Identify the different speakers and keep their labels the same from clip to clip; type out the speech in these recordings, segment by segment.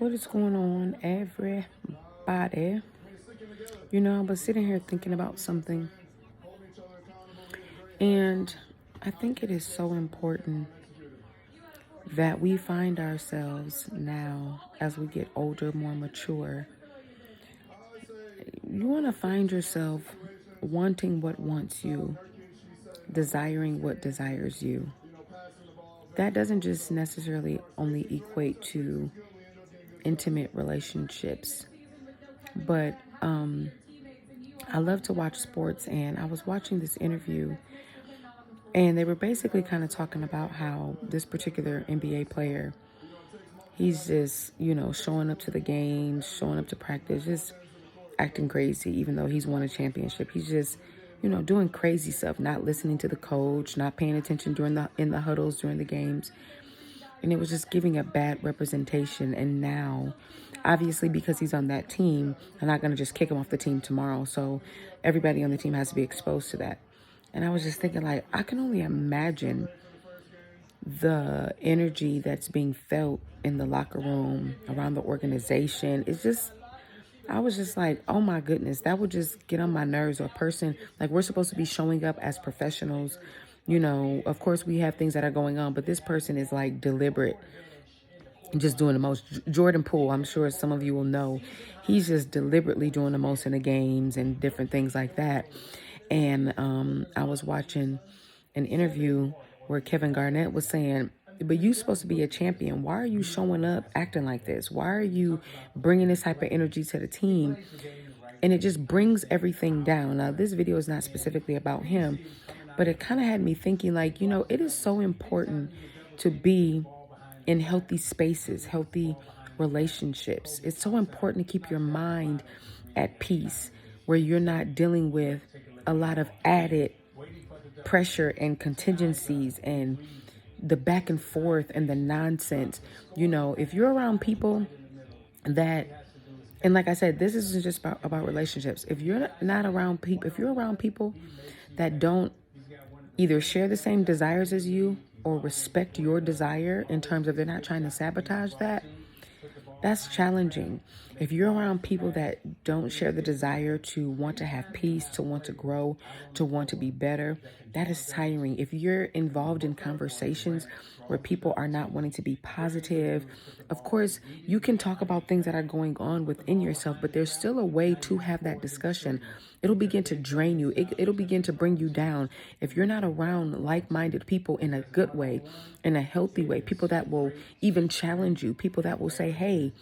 Speaker 1: What is going on, everybody? I was sitting here thinking about something, and I think it is so important that we find ourselves now as we get older, more mature. You want to find yourself wanting what wants you, desiring what desires you. That doesn't just necessarily only equate to intimate relationships, but I love to watch sports, and I was watching this interview, and they were basically kind of talking about how this particular NBA player, he's just, showing up to the games, showing up to practice, just acting crazy, even though he's won a championship. He's just, doing crazy stuff, not listening to the coach, not paying attention in the huddles during the games. And it was just giving a bad representation. And now, obviously, because he's on that team, they're not going to just kick him off the team tomorrow. So everybody on the team has to be exposed to that. And I was just thinking, like, I can only imagine the energy that's being felt in the locker room, around the organization. I was just like, oh my goodness, that would just get on my nerves. Or a person, like, we're supposed to be showing up as professionals. Of course we have things that are going on, but this person is like deliberate, just doing the most. Jordan Poole, I'm sure some of you will know, he's just deliberately doing the most in the games and different things like that. And I was watching an interview where Kevin Garnett was saying, but you're supposed to be a champion. Why are you showing up acting like this? Why are you bringing this type of energy to the team? And it just brings everything down. Now, this video is not specifically about him, but it kind of had me thinking, like, it is so important to be in healthy spaces, healthy relationships. It's so important to keep your mind at peace, where you're not dealing with a lot of added pressure and contingencies and the back and forth and the nonsense. If you're around people that, and like I said, this isn't just about relationships. If you're not around people, if you're around people that don't either share the same desires as you or respect your desire, in terms of they're not trying to sabotage that, that's challenging. If you're around people that don't share the desire to want to have peace, to want to grow, to want to be better, that is tiring. If you're involved in conversations where people are not wanting to be positive, of course, you can talk about things that are going on within yourself, but there's still a way to have that discussion. It'll begin to drain you. It'll begin to bring you down. If you're not around like-minded people in a good way, in a healthy way, people that will even challenge you, people that will say, hey,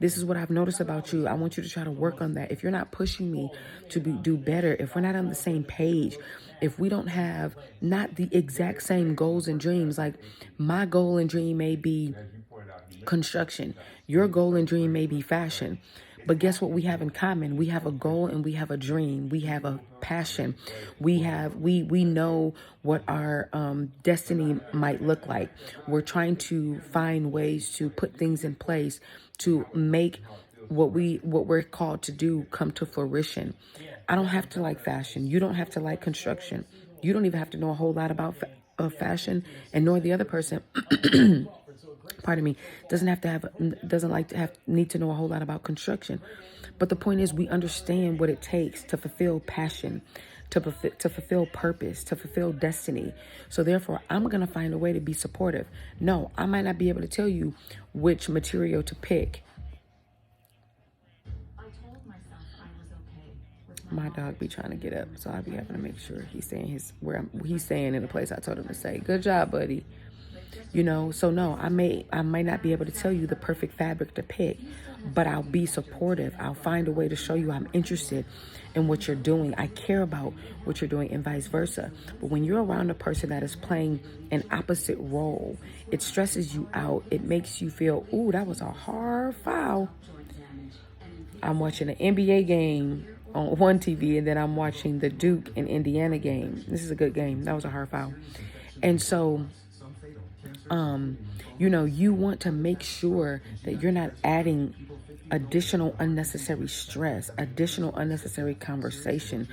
Speaker 1: this is what I've noticed about you. I want you to try to work on that. If you're not pushing me to do better, if we're not on the same page, if we don't have not the exact same goals and dreams, like my goal and dream may be construction, your goal and dream may be fashion. But guess what we have in common? We have a goal and we have a dream. We have a passion. We know what our destiny might look like. We're trying to find ways to put things in place to make what we're called to do come to fruition. I don't have to like fashion. You don't have to like construction. You don't even have to know a whole lot about fashion, and nor the other person pardon me, need to know a whole lot about construction. But the point is, we understand what it takes to fulfill passion, to fulfill purpose, to fulfill destiny. So therefore, I'm going to find a way to be supportive. No, I might not be able to tell you which material to pick. My dog be trying to get up, so I be having to make sure he's staying he's staying in the place I told him to stay. Good job, buddy. So no, I might not be able to tell you the perfect fabric to pick, but I'll be supportive. I'll find a way to show you I'm interested in what you're doing. I care about what you're doing, and vice versa. But when you're around a person that is playing an opposite role, it stresses you out. It makes you feel, ooh, that was a hard foul. I'm watching an NBA game on one TV, and then I'm watching the Duke and Indiana game. This is a good game. That was a hard foul. And so you want to make sure that you're not adding additional unnecessary stress, additional unnecessary conversations,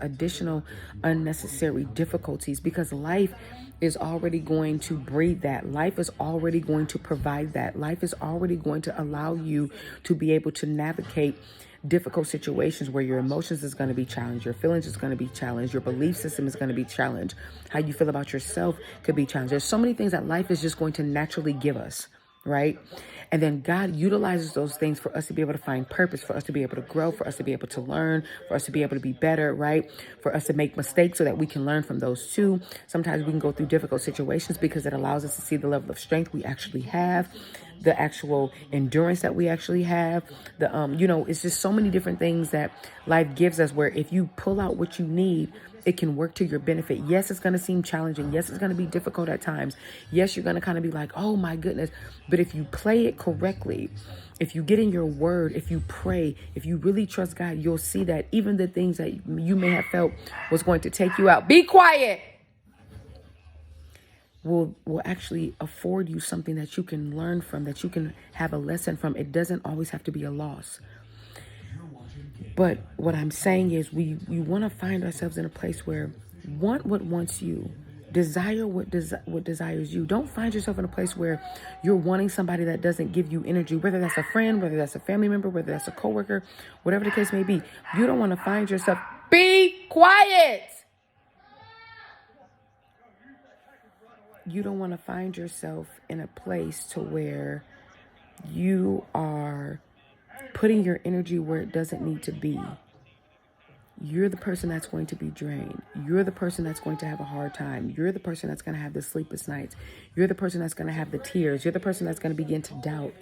Speaker 1: additional unnecessary difficulties, because life is already going to breed that. Life is already going to provide that. Life is already going to allow you to be able to navigate difficult situations where your emotions is going to be challenged, your feelings is going to be challenged, your belief system is going to be challenged, how you feel about yourself could be challenged. There's so many things that life is just going to naturally give us, right? And then God utilizes those things for us to be able to find purpose, for us to be able to grow, for us to be able to learn, for us to be able to be better, right? For us to make mistakes so that we can learn from those too. Sometimes we can go through difficult situations because it allows us to see the level of strength we actually have, the actual endurance that we actually have. It's just so many different things that life gives us where if you pull out what you need, it can work to your benefit. Yes, it's going to seem challenging. Yes, it's going to be difficult at times. Yes, you're going to kind of be like, oh my goodness. But if you play it correctly, if you get in your word, if you pray, if you really trust God, you'll see that even the things that you may have felt was going to take you out, be quiet, will actually afford you something that you can learn from, that you can have a lesson from. It doesn't always have to be a loss. But what I'm saying is we want to find ourselves in a place where want what wants you, desire what desires you. Don't find yourself in a place where you're wanting somebody that doesn't give you energy, whether that's a friend, whether that's a family member, whether that's a coworker, whatever the case may be. You don't want to find yourself, be quiet. You don't want to find yourself in a place to where you are putting your energy where it doesn't need to be. You're the person that's going to be drained. You're the person that's going to have a hard time. You're the person that's going to have the sleepless nights. You're the person that's going to have the tears. You're the person that's going to begin to doubt.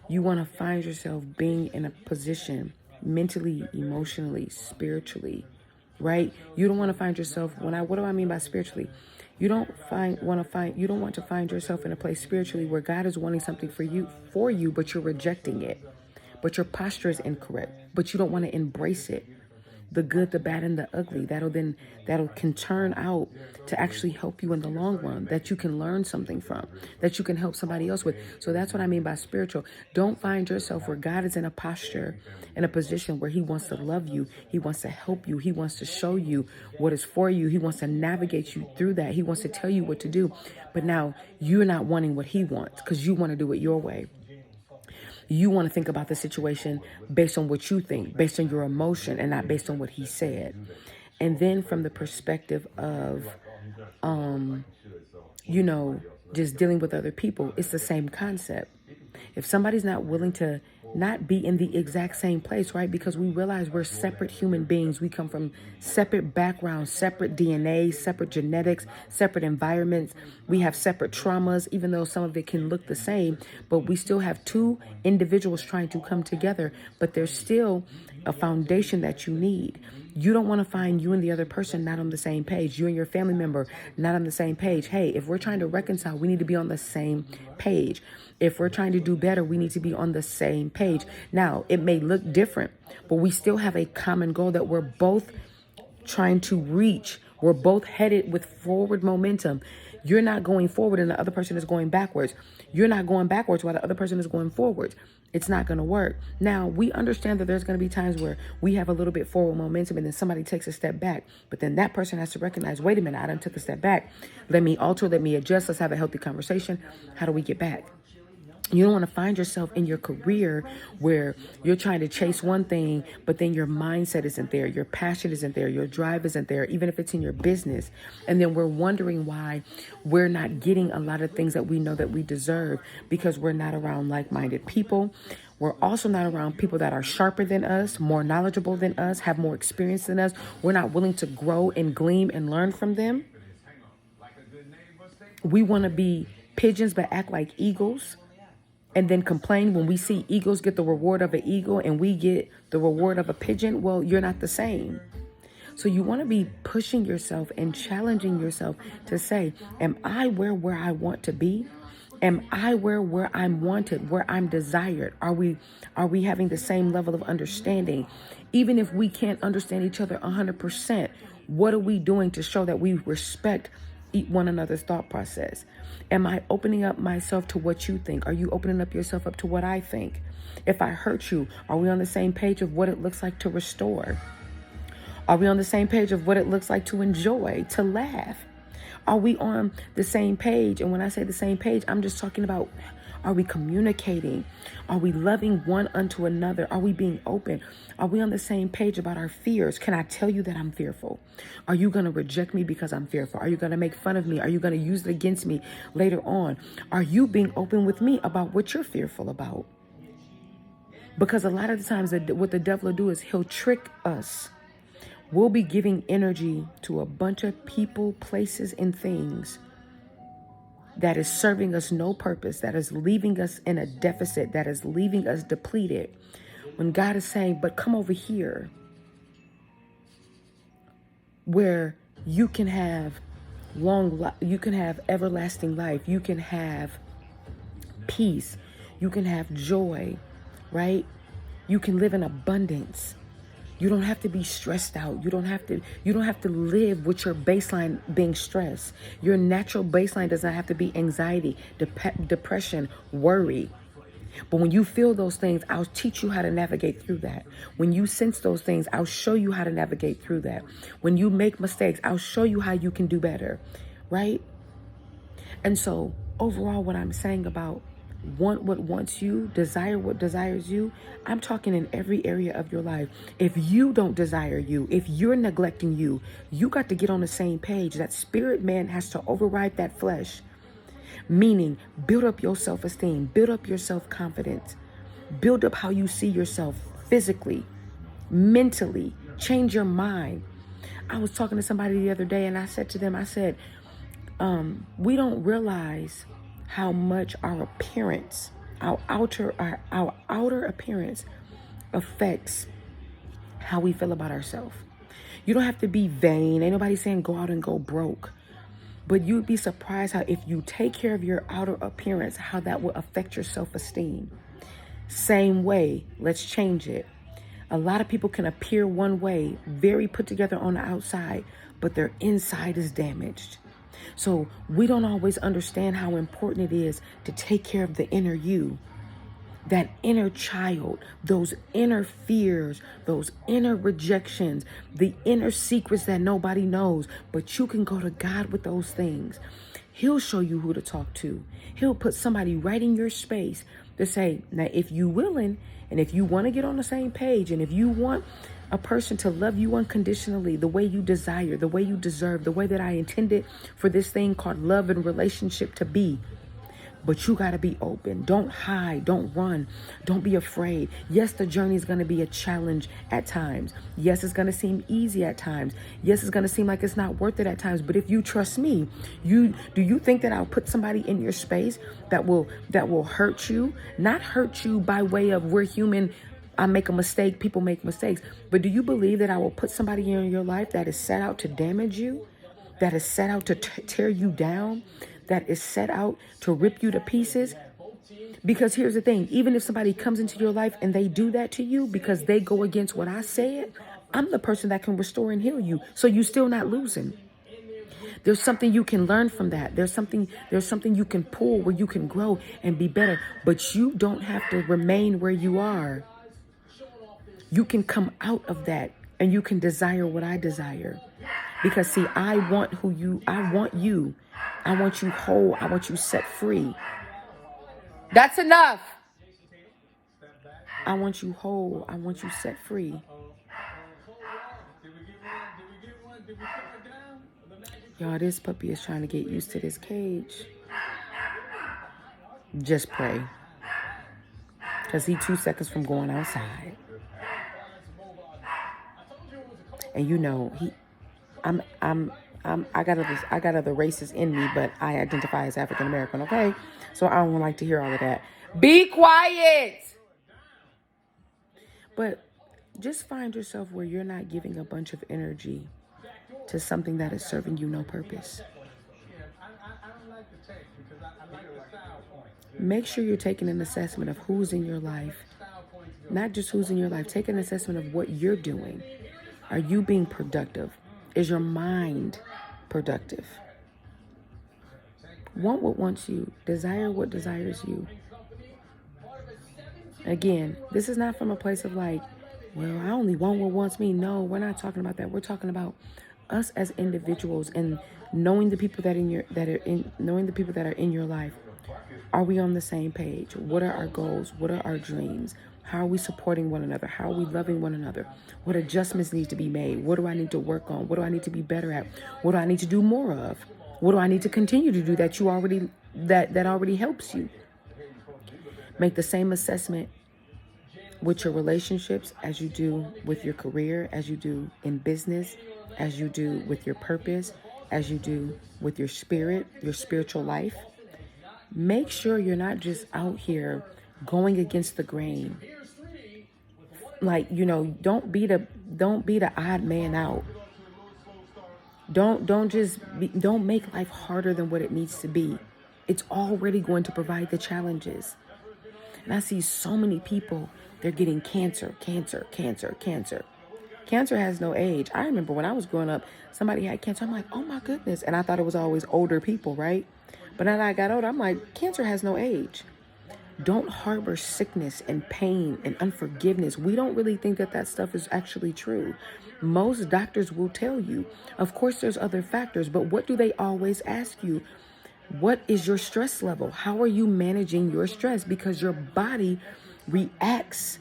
Speaker 1: You want to find yourself being in a position mentally, emotionally, spiritually, right? You don't want to find yourself what do I mean by spiritually? You don't want to find yourself in a place spiritually where God is wanting something for you, but you're rejecting it. But your posture is incorrect, but you don't want to embrace it. The good, the bad, and the ugly, that'll can turn out to actually help you in the long run, that you can learn something from, that you can help somebody else with. So that's what I mean by spiritual. Don't find yourself where God is in a posture, in a position where he wants to love you. He wants to help you. He wants to show you what is for you. He wants to navigate you through that. He wants to tell you what to do. But now you're not wanting what he wants because you want to do it your way. You want to think about the situation based on what you think, based on your emotion, and not based on what he said. And then from the perspective of, just dealing with other people, it's the same concept. If somebody's not willing to not be in the exact same place, right? Because we realize we're separate human beings. We come from separate backgrounds, separate DNA, separate genetics, separate environments. We have separate traumas, even though some of it can look the same, but we still have two individuals trying to come together, but there's still a foundation that you need. You don't want to find you and the other person not on the same page. You and your family member not on the same page. Hey, if we're trying to reconcile, we need to be on the same page. If we're trying to do better, we need to be on the same page. Now, it may look different, but we still have a common goal that we're both trying to reach. We're both headed with forward momentum. You're not going forward and the other person is going backwards. You're not going backwards while the other person is going forward. It's not going to work. Now, we understand that there's going to be times where we have a little bit forward momentum and then somebody takes a step back. But then that person has to recognize, wait a minute, I done took a step back. Let me alter, let me adjust. Let's have a healthy conversation. How do we get back? You don't want to find yourself in your career where you're trying to chase one thing, but then your mindset isn't there. Your passion isn't there. Your drive isn't there, even if it's in your business. And then we're wondering why we're not getting a lot of things that we know that we deserve because we're not around like-minded people. We're also not around people that are sharper than us, more knowledgeable than us, have more experience than us. We're not willing to grow and glean and learn from them. We want to be pigeons but act like eagles. And then complain when we see eagles get the reward of an eagle and we get the reward of a pigeon. Well, you're not the same. So you want to be pushing yourself and challenging yourself to say, am I where I want to be? Am I where I'm wanted, where I'm desired? Are we having the same level of understanding? Even if we can't understand each other 100%, what are we doing to show that we respect one another's thought process? Am I opening up myself to what you think? Are you opening up yourself up to what I think? If I hurt you, are we on the same page of what it looks like to restore? Are we on the same page of what it looks like to enjoy, to laugh? Are we on the same page? And when I say the same page, I'm just talking about, are we communicating? Are we loving one unto another? Are we being open? Are we on the same page about our fears? Can I tell you that I'm fearful? Are you going to reject me because I'm fearful? Are you going to make fun of me? Are you going to use it against me later on? Are you being open with me about what you're fearful about? Because a lot of the times what the devil will do is he'll trick us. We'll be giving energy to a bunch of people, places, and things that is serving us no purpose, that is leaving us in a deficit, that is leaving us depleted. When God is saying, but come over here where you can have you can have everlasting life. You can have peace. You can have joy, right? You can live in abundance. You don't have to be stressed out. You don't have to live with your baseline being stressed. Your natural baseline does not have to be anxiety, depression, worry. But when you feel those things, I'll teach you how to navigate through that. When you sense those things, I'll show you how to navigate through that. When you make mistakes, I'll show you how you can do better, right? And so overall, what I'm saying about want what wants you, desire what desires you, I'm talking in every area of your life. If you don't desire you, if you're neglecting you, you got to get on the same page. That spirit man has to override that flesh. Meaning, build up your self-esteem, build up your self-confidence, build up how you see yourself physically, mentally, change your mind. I was talking to somebody the other day and I said to them, we don't realize how much our appearance, our outer appearance affects how we feel about ourselves. You don't have to be vain. Ain't nobody saying go out and go broke. But you'd be surprised how if you take care of your outer appearance, how that will affect your self-esteem. Same way, let's change it. A lot of people can appear one way, very put together on the outside, but their inside is damaged. So we don't always understand how important it is to take care of the inner you. That inner child, those inner fears, those inner rejections, the inner secrets that nobody knows, but you can go to God with those things. He'll show you who to talk to. He'll put somebody right in your space to say, now, if you willing, and if you want to get on the same page, and if you want a person to love you unconditionally, the way you desire, the way you deserve, the way that I intended for this thing called love and relationship to be. But you got to be open. Don't hide. Don't run. Don't be afraid. Yes, the journey is going to be a challenge at times. Yes, it's going to seem easy at times. Yes, it's going to seem like it's not worth it at times. But if you trust me, do you think that I'll put somebody in your space that will hurt you? Not hurt you by way of we're human. I make a mistake. People make mistakes. But do you believe that I will put somebody in your life that is set out to damage you? That is set out to tear you down? That is set out to rip you to pieces? Because here's the thing, even if somebody comes into your life and they do that to you because they go against what I said, I'm the person that can restore and heal you. So you're still not losing. There's something you can learn from that. There's something you can pull where you can grow and be better. But you don't have to remain where you are. You can come out of that and you can desire what I desire. Because see, I want you. I want you whole. I want you set free. That's enough. I want you whole. I want you set free. Y'all, this puppy is trying to get used to this cage. Just pray. Because he's 2 seconds from going outside. And you know, I got other races in me, but I identify as African American, okay? So I don't like to hear all of that. Be quiet! But just find yourself where you're not giving a bunch of energy to something that is serving you no purpose. Make sure you're taking an assessment of who's in your life. Not just who's in your life. Take an assessment of what you're doing. Are you being productive? Is your mind productive? Want what wants you. Desire what desires you. Again, this is not from a place of like, well, I only want what wants me. No, we're not talking about that. We're talking about us as individuals and knowing the people knowing the people that are in your life, are we on the same page? What are our goals? What are our dreams? How are we supporting one another? How are we loving one another? What adjustments need to be made? What do I need to work on? What do I need to be better at? What do I need to do more of? What do I need to continue to do that already helps you? Make the same assessment with your relationships as you do with your career, as you do in business, as you do with your purpose, as you do with your spirit, your spiritual life. Make sure you're not just out here going against the grain. Like, don't be the odd man out. Don't make life harder than what it needs to be. It's already going to provide the challenges. And I see so many people, they're getting cancer. Cancer has no age. I remember when I was growing up, somebody had cancer. I'm like, oh my goodness. And I thought it was always older people, right? But now that I got older, I'm like, cancer has no age. Don't harbor sickness and pain and unforgiveness. We don't really think that stuff is actually true. Most doctors will tell you. Of course, there's other factors, but what do they always ask you? What is your stress level? How are you managing your stress? Because your body reacts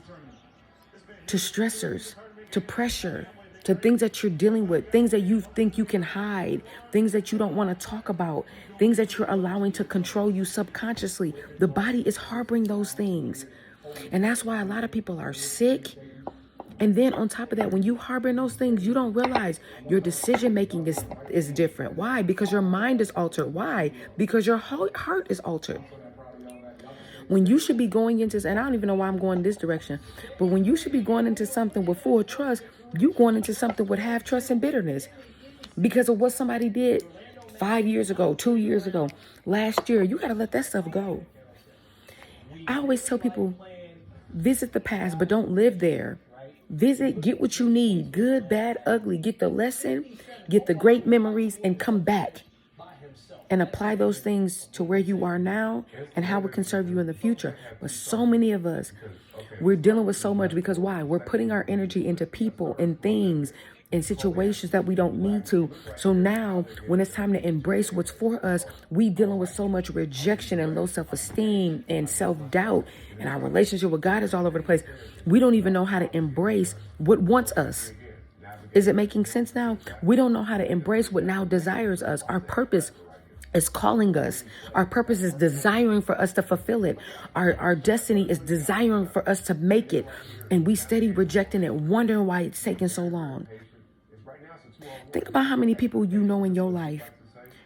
Speaker 1: to stressors, to pressure, to things that you're dealing with, things that you think you can hide, things that you don't want to talk about, things that you're allowing to control you subconsciously. The body is harboring those things. And that's why a lot of people are sick. And then on top of that, when you harbor those things, you don't realize your decision making is different. Why? Because your mind is altered. Why? Because your heart is altered. When you should be going into, and I don't even know why I'm going this direction, but when you should be going into something with full trust, you going into something with half trust and bitterness because of what somebody did 5 years ago, 2 years ago, last year. You got to let that stuff go. I always tell people, visit the past, but don't live there. Visit, get what you need, good, bad, ugly, get the lesson, get the great memories, and come back and apply those things to where you are now and how it can serve you in the future. But so many of us, we're dealing with so much because why? We're putting our energy into people and things and situations that we don't need to. So now when it's time to embrace what's for us, we dealing with so much rejection and low self-esteem and self-doubt, and our relationship with God is all over the place. We don't even know how to embrace what wants us. Is it making sense now? We don't know how to embrace what now desires us. Our purpose is calling us. Our purpose is desiring for us to fulfill it. Our destiny is desiring for us to make it. And we steady rejecting it, wondering why it's taking so long. Think about how many people you know in your life,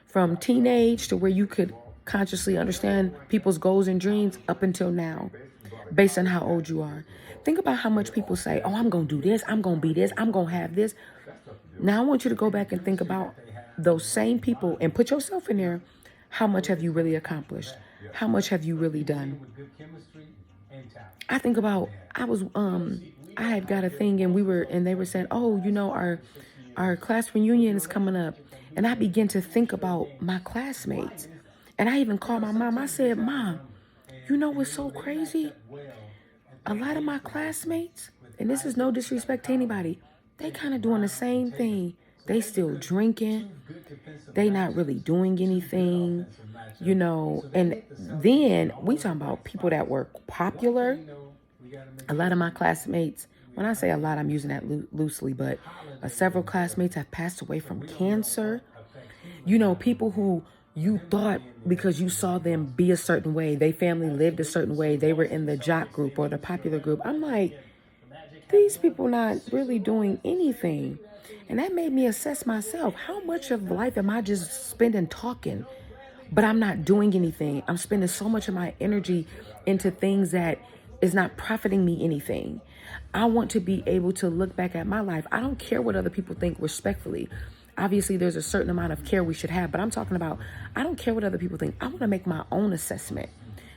Speaker 1: from teenage to where you could consciously understand people's goals and dreams up until now, based on how old you are. Think about how much people say, oh, I'm going to do this, I'm going to be this, I'm going to have this. Now I want you to go back and think about those same people and put yourself in there. How much have you really accomplished? How much have you really done? I think about, I had got a thing and they were saying, oh, our class reunion is coming up. And I began to think about my classmates. And I even called my mom. I said, Mom, you know what's so crazy? A lot of my classmates, and this is no disrespect to anybody, they kind of doing the same thing. They still drinking. They not really doing anything, And then we talking about people that were popular. A lot of my classmates, when I say a lot, I'm using that loosely, but several classmates have passed away from cancer. People who you thought because you saw them be a certain way, they family lived a certain way, they were in the jock group or the popular group. I'm like, these people not really doing anything. And that made me assess myself. How much of life am I just spending talking, but I'm not doing anything? I'm spending so much of my energy into things that is not profiting me anything. I want to be able to look back at my life. I don't care what other people think, respectfully. Obviously, there's a certain amount of care we should have, but I'm talking about, I don't care what other people think. I want to make my own assessment.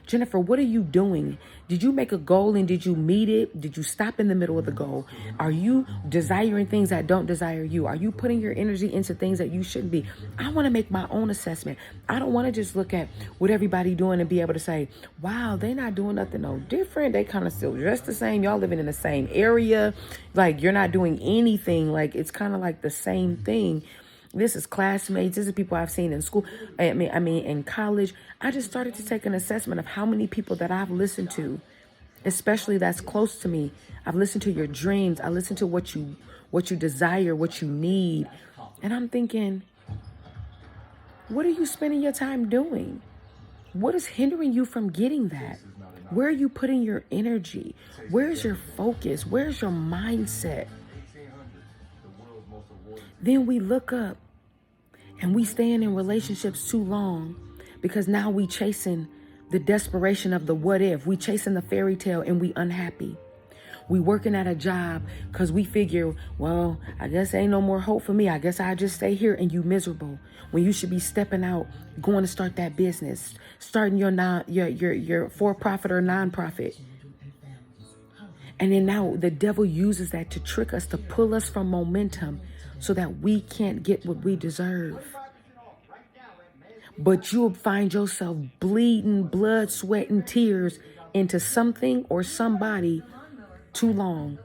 Speaker 1: Jennifer, what are you doing? Did you make a goal and did you meet it? Did you stop in the middle of the goal? Are you desiring things that don't desire you? Are you putting your energy into things that you shouldn't be? I want to make my own assessment. I don't want to just look at what everybody doing and be able to say, wow, they're not doing nothing no different. They kind of still dressed the same. Y'all living in the same area. Like you're not doing anything. Like it's kind of like the same thing. This is classmates. This is people I've seen in school. I mean, in college. I just started to take an assessment of how many people that I've listened to, especially that's close to me. I've listened to your dreams. I listen to what you desire, what you need. And I'm thinking, what are you spending your time doing? What is hindering you from getting that? Where are you putting your energy? Where's your focus? Where's your mindset? Then we look up and we staying in relationships too long because now we chasing the desperation of the what if. We chasing the fairy tale and we unhappy. We working at a job because we figure, well, I guess ain't no more hope for me. I guess I just stay here, and you miserable when you should be stepping out, going to start that business, starting your for-profit or non-profit. And then now the devil uses that to trick us, to pull us from momentum so that we can't get what we deserve. But you'll find yourself bleeding blood, sweat, and tears into something or somebody too long.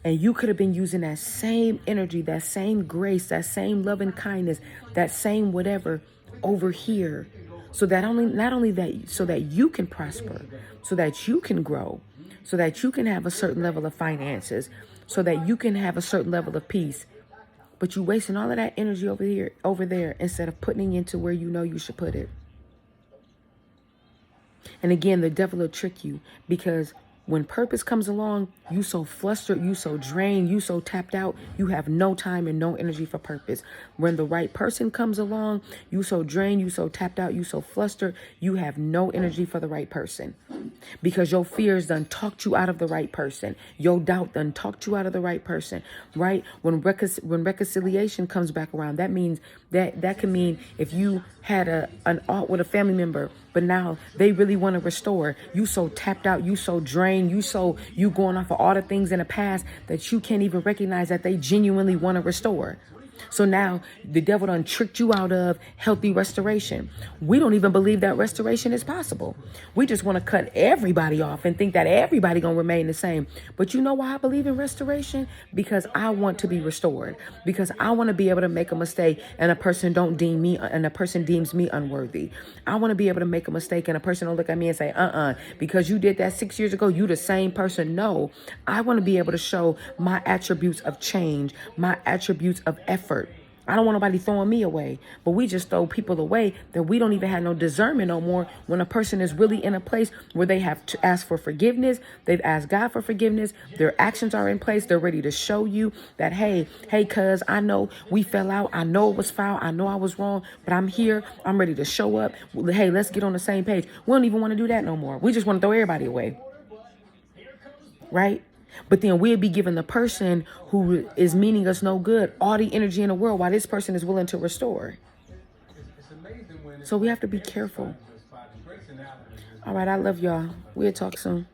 Speaker 1: And you could have been using that same energy, that same grace, that same love and kindness, that same whatever over here. So that not only that, so that you can prosper, so that you can grow, so that you can have a certain level of finances, so that you can have a certain level of peace. But you wasting all of that energy over there, instead of putting it into where you know you should put it. And again, the devil will trick you, because when purpose comes along, you so flustered, you so drained, you so tapped out, you have no time and no energy for purpose. When the right person comes along, you so drained, you so tapped out, you so flustered, you have no energy for the right person. Because your fears done talked you out of the right person. Your doubt done talked you out of the right person, right? When reconciliation comes back around, that means that can mean if you had an art with a family member, but now they really want to restore. You so tapped out, you so drained, you going off of all the things in the past that you can't even recognize that they genuinely want to restore. So now the devil done tricked you out of healthy restoration. We don't even believe that restoration is possible. We just want to cut everybody off and think that everybody gonna remain the same. But you know why I believe in restoration? Because I want to be restored. Because I want to be able to make a mistake and a person deems me unworthy. I want to be able to make a mistake and a person don't look at me and say, because you did that 6 years ago, you the same person. No, I want to be able to show my attributes of change, my attributes of effort. I don't want nobody throwing me away, but we just throw people away that we don't even have no discernment no more, when a person is really in a place where they have to ask for forgiveness. They've asked God for forgiveness. Their actions are in place. They're ready to show you that, hey, cuz I know we fell out. I know it was foul. I know I was wrong, but I'm here. I'm ready to show up. Hey, let's get on the same page. We don't even want to do that no more. We just want to throw everybody away. Right? But then we'll be giving the person who is meaning us no good all the energy in the world, while this person is willing to restore. So we have to be careful. All right, I love y'all. We'll talk soon.